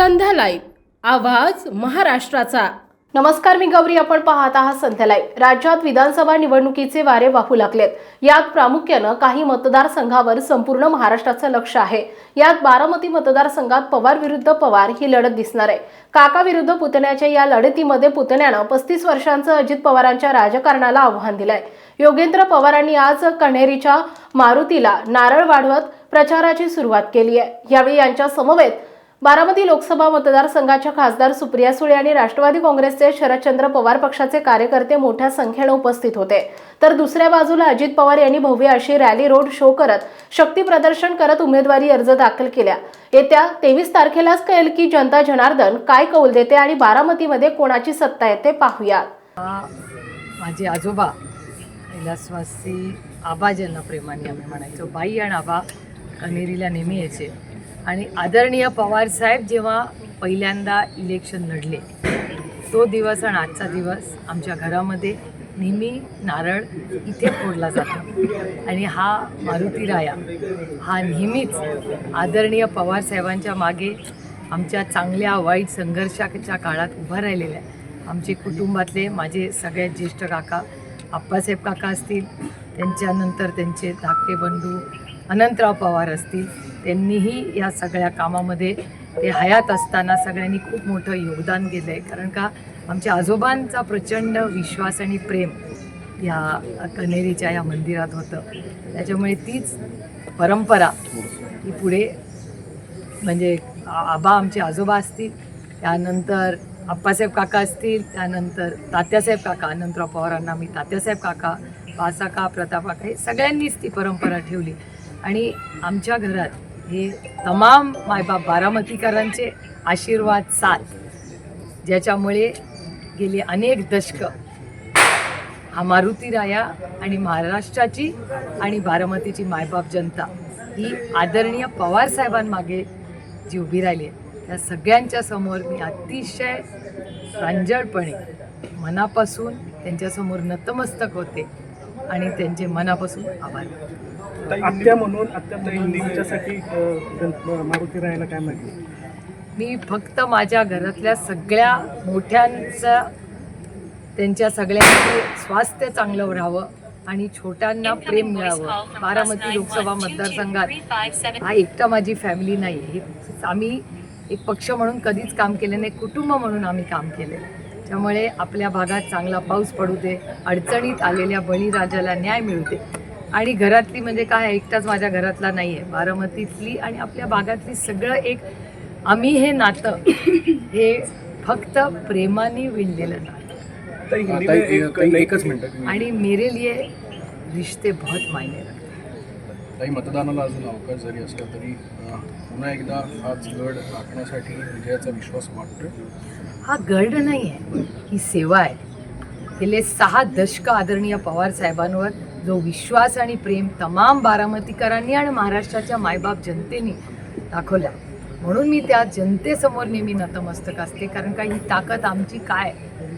संध्या live आवाज महाराष्ट्राचा। नमस्कार, मी गौरी. आपण पाहत आहात संध्या लाईव्ह. राज्यात विधानसभा निवडणुकीचे वारे वाहू लागलेत. यात प्रामुख्याने काही मतदारसंघावर संपूर्ण महाराष्ट्राचं लक्ष आहे. यात बारामती मतदारसंघात पवार विरुद्ध पवार ही लढत दिसणार आहे. काका विरुद्ध पुतण्याच्या या लढतीमध्ये पुतण्यानं 35 वर्षांचं अजित पवारांच्या राजकारणाला आव्हान दिलंय. योगेंद्र पवारांनी आज कण्हेरीच्या मारुतीला नारळ वाढवत प्रचाराची सुरुवात केली आहे. यावेळी यांच्या समवेत बारामती लोकसभा मतदारसंघाच्या खासदार सुप्रिया सुळे आणि राष्ट्रवादी काँग्रेसचे शरदचंद्र पवार पक्षाचे कार्यकर्ते मोठ्या संख्येने उपस्थित होते. तर दुसऱ्या बाजूला अजित पवार यांनी भव्य अशी रॅली रोड शो करत शक्ती प्रदर्शन करत उमेदवारी अर्ज दाखल केल्या. येत्या 23 तारखेलाच कळेल की जनता जनार्दन काय कौल देते आणि बारामतीमध्ये कोणाची सत्ता येते पाहूयात. माझे आजोबा कैलासवासी आबा ज्यांना प्रेमाने आम्ही म्हणायचो, बाई आणि आबा कण्हेरीला नेहमी यायचे. आणि आदरणीय पवारसाहेब जेव्हा पहिल्यांदा इलेक्शन लढले तो दिवस आणि आजचा दिवस आमच्या घरामध्ये नेहमी नारळ इथे फोडला जातो. आणि हा मारुती राया हा नेहमीच आदरणीय पवारसाहेबांच्या मागे आमच्या चांगल्या वाईट संघर्षाच्या काळात उभा राहिलेला आहे. आमचे कुटुंबातले माझे सगळ्यात ज्येष्ठ काका आप्पासाहेब काका असतील, त्यांच्यानंतर त्यांचे धाकटे बंधू अनंतराव पवार असतील, त्यांनीही या सगळ्या कामामध्ये ते हयात असताना सगळ्यांनी खूप मोठं योगदान दिलं आहे. कारण का आमच्या आजोबांचा प्रचंड विश्वास आणि प्रेम या कण्हेरीच्या या मंदिरात होतं. त्याच्यामुळे तीच परंपरा ही पुढे म्हणजे आबा आमचे आजोबा असतील, त्यानंतर आप्पासाहेब काका असतील, त्यानंतर तात्यासाहेब काका, अनंतराव पवारांना मी तात्यासाहेब काका, पासाका, प्रताप काका, हे सगळ्यांनीच ती परंपरा ठेवली. आणि आमच्या घरात हे तमाम मायबाप बारामतीकरांचे आशीर्वाद साथ, ज्याच्यामुळे गेली अनेक दशकं हा मारुती राया आणि महाराष्ट्राची आणि बारामतीची मायबाप जनता ही आदरणीय पवारसाहेबांमागे जी उभी राहिली आहे, त्या सगळ्यांच्या समोर मी अतिशय प्रांजळपणे मनापासून त्यांच्यासमोर नतमस्तक होते आणि त्यांचे मनापासून आभार. आत्या म्हणून तुमच्यासाठी मारुती राहायला काय माहिती? मी फक्त माझ्या घरातल्या सगळ्या मोठ्यांचं त्यांच्या सगळ्यांचे स्वास्थ्य चांगलं राहावं आणि छोट्यांना प्रेम मिळावं. बारामती लोकसभा मतदारसंघात हा एकटा माझी फॅमिली नाही, हे आम्ही एक पक्ष म्हणून कधीच काम केलं नाही, कुटुंब म्हणून आम्ही काम केलं. त्यामुळे आपल्या भागात चांगला पाऊस पडू दे, अडचणीत आलेल्या बळीराजाला न्याय मिळू दे. आणि घरातली म्हणजे काय, एकटाच माझ्या घरातला नाही आहे, बारामतीतली आणि आपल्या भागातली सगळं एक आम्ही हे नातं हे फक्त प्रेमाने विणलेलं नातं. आणि मेरे लिए रिश्ते बहुत मायने रखते. काही मतदानाला अजून अवकाश जरी असला तरी पुन्हा एकदा हाच गड राखण्यासाठी विजयाचा विश्वास वाटतो. हा गड नाही आहे, ही सेवा आहे. गेले 6 दशकं आदरणीय पवार साहेबांवर जो विश्वास आणि प्रेम तमाम बारामतीकरांनी आणि महाराष्ट्राच्या मायबाप जनतेने दाखवला, म्हणून मी त्या जनतेसमोर नेहमी नतमस्तक असते. कारण का ही ताकद आमची काय,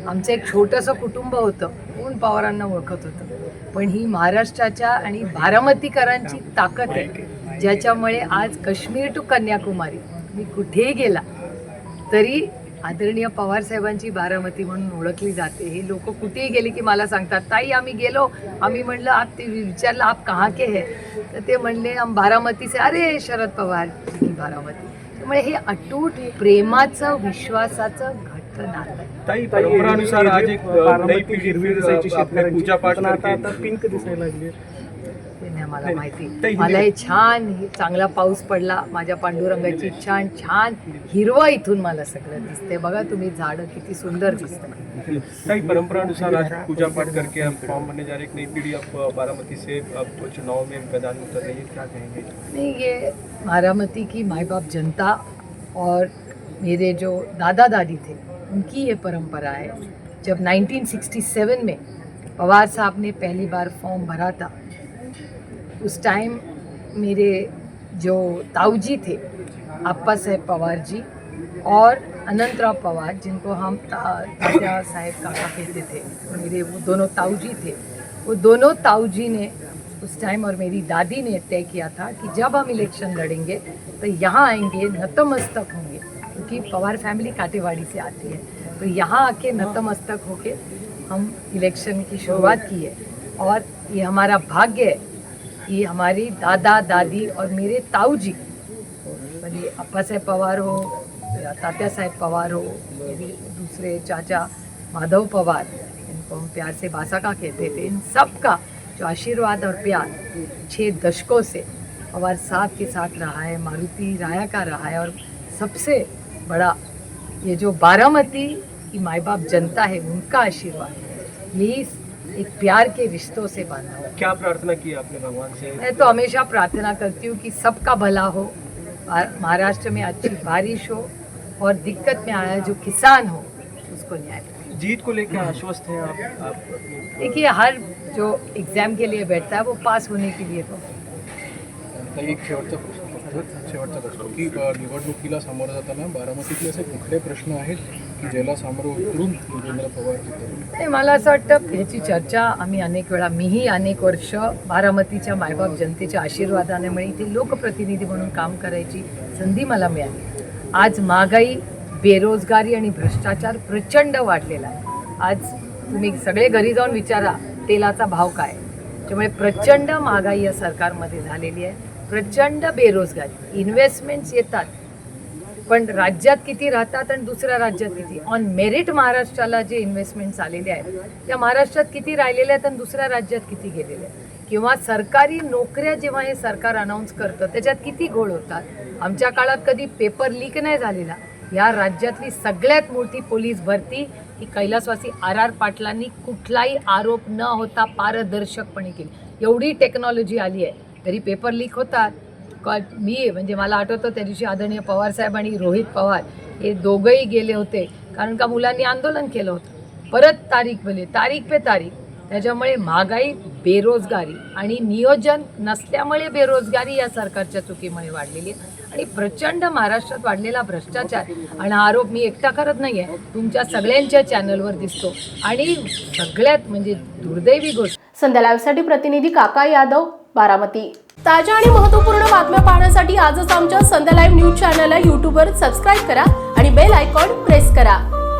आमचं एक छोटंसं कुटुंब होतं, कोण पवारांना ओळखत होतं, पण ही महाराष्ट्राच्या आणि बारामतीकरांची ताकद आहे, ज्याच्यामुळे आज काश्मीर टू कन्याकुमारी मी कुठेही गेला तरी आदरणीय पवारसाहेबांची बारामती म्हणून ओळखली जाते. हे लोक कुठेही गेले की मला सांगतात, ताई आम्ही गेलो, आम्ही म्हणलं आप ते विचारलं आप कहाँ के है, तर ते म्हणले हम बारामती से. अरे शरद पवार बारामती. त्यामुळे हे अटूट प्रेमाचं विश्वासाचं घट्ट नातं. परंपरानुसार आज एक बारामती हिरवी दिसायची शेतकऱ्यांची पूजापाठ आता पिंक दिसायला लागली. मला माहिती, मला हे छान चांगला पाऊस पडला, माझ्या पांडुरंगाची छान छान हिरवा इथून मला सगळं दिसते. बघा तुम्ही, झाडं किती सुंदर दिसतात. काही परंपरानुसार आज पूजा पाठ करके हम फॉर्म भरने जा रहे हैं. एक नई पीढ़ी अब बारामती से अब चुनाव में मैदान उतर रही है, क्या कहेंगे? नहीं, ये बारामती की माई बाप जनता और मेरे जो दादा दादी थे उनकी ये परंपरा है. जब 1967 में पवार साहब ने पहली बार फॉर्म भरा था, उस टाइम मेरे जो ताऊजी थे अप्पा साहेब पवार जी और अनंतराव पवार, जिनको हम तात्या साहेब काका कहते थे, मेरे वो दोनों ताऊजी थे. वो दोनों ताऊजी ने उस टाइम और मेरी दादी ने तय किया था कि जब हम इलेक्शन लड़ेंगे तो यहाँ आएंगे, नतमस्तक होंगे, क्योंकि पवार फैमिली काटेवाड़ी से आती है, तो यहाँ आके नतमस्तक होके हम इलेक्शन की शुरुआत की है। और ये हमारा भाग्य है, ये हमारी दादा दादी और मेरे ताऊ जी, भले अप्पा साहेब पवार हो या तात्या साहेब पवार हो, मेरे दूसरे चाचा माधव पवार, इनको हम प्यार से बासाका कहते थे, इन सब का जो आशीर्वाद और प्यार 6 दशकों से पवार साहब के साथ रहा है, मारुति राया का रहा है, और सबसे बड़ा ये जो बारामती की माई बाप जनता है उनका आशीर्वाद, ये एक प्यार के रिश्तों से बांधा हुआ। क्या प्रार्थना की आपने भगवान से? मैं तो हमेशा प्रार्थना करती हूँ कि सबका भला हो, महाराष्ट्र में अच्छी बारिश हो, और दिक्कत में आया जो किसान हो उसको न्याय मिले। जीत को लेकर आश्वस्त हैं आप देखिए, हर जो एग्जाम के लिए बैठता है वो पास होने के लिए तो आता एक शेवटचा प्रश्न की निवडणुकीला सामोरं जाताना बारामतीतले असे कुठले प्रश्न आहेत की ज्याला सामोरं उतरून देवेंद्र पवार होते? नाही, मला असं वाटतं ह्याची चर्चा आम्ही अनेक वेळा, मीही अनेक वर्ष बारामतीच्या मायबाप जनतेच्या आशीर्वादामुळे इथे लोकप्रतिनिधी म्हणून काम करायची संधी मला मिळाली। आज महागाई, बेरोजगारी आणि भ्रष्टाचार प्रचंड वाढलेला आहे। आज तुम्ही सगळे घरी जाऊन विचारा तेलाचा भाव काय, त्यामुळे प्रचंड महागाई या सरकारमध्ये झालेली आहे, प्रचंड बेरोजगारी, इन्व्हेस्टमेंट्स येतात पण राज्यात किती राहतात आणि दुसऱ्या राज्यात किती, ऑन मेरिट महाराष्ट्राला जे इन्व्हेस्टमेंट्स आलेले आहेत त्या महाराष्ट्रात किती राहिलेल्या आहेत आणि दुसऱ्या राज्यात किती गेलेल्या आहेत, किंवा सरकारी नोकऱ्या जेव्हा हे सरकार अनाऊन्स करतं त्याच्यात किती घोळ होतात। आमच्या काळात कधी पेपर लीक नाही झालेला। या राज्यातली सगळ्यात मोठी पोलीस भरती ही कैलासवासी RR पाटलांनी कुठलाही आरोप न होता पारदर्शकपणे केली। एवढी टेक्नॉलॉजी आली आहे तरी पेपर लीक होतात। मी म्हणजे मला आठवतं त्या दिवशी आदरणीय पवारसाहेब आणि रोहित पवार हे दोघंही गेले होते, कारण का मुलांनी आंदोलन केलं होतं, परत तारीख पे तारीख। त्याच्यामुळे महागाई, बेरोजगारी आणि नियोजन नसल्यामुळे बेरोजगारी या सरकारच्या चुकीमुळे वाढलेली आहे, आणि प्रचंड महाराष्ट्रात वाढलेला भ्रष्टाचार आणि आरोप मी एकटा करत नाही आहे, तुमच्या सगळ्यांच्या चॅनलवर दिसतो। आणि सगळ्यात म्हणजे दुर्दैवी गोष्ट, संध्या लाईव्हसाठी प्रतिनिधी काका यादव, बारामती। ताज्या आणि महत्त्वपूर्ण बातम्या पाहण्यासाठी आजच आमच्या संध्या लाईव्ह न्यूज चॅनलला यूट्यूबवर सबस्क्राईब करा आणि बेल आयकॉन प्रेस करा।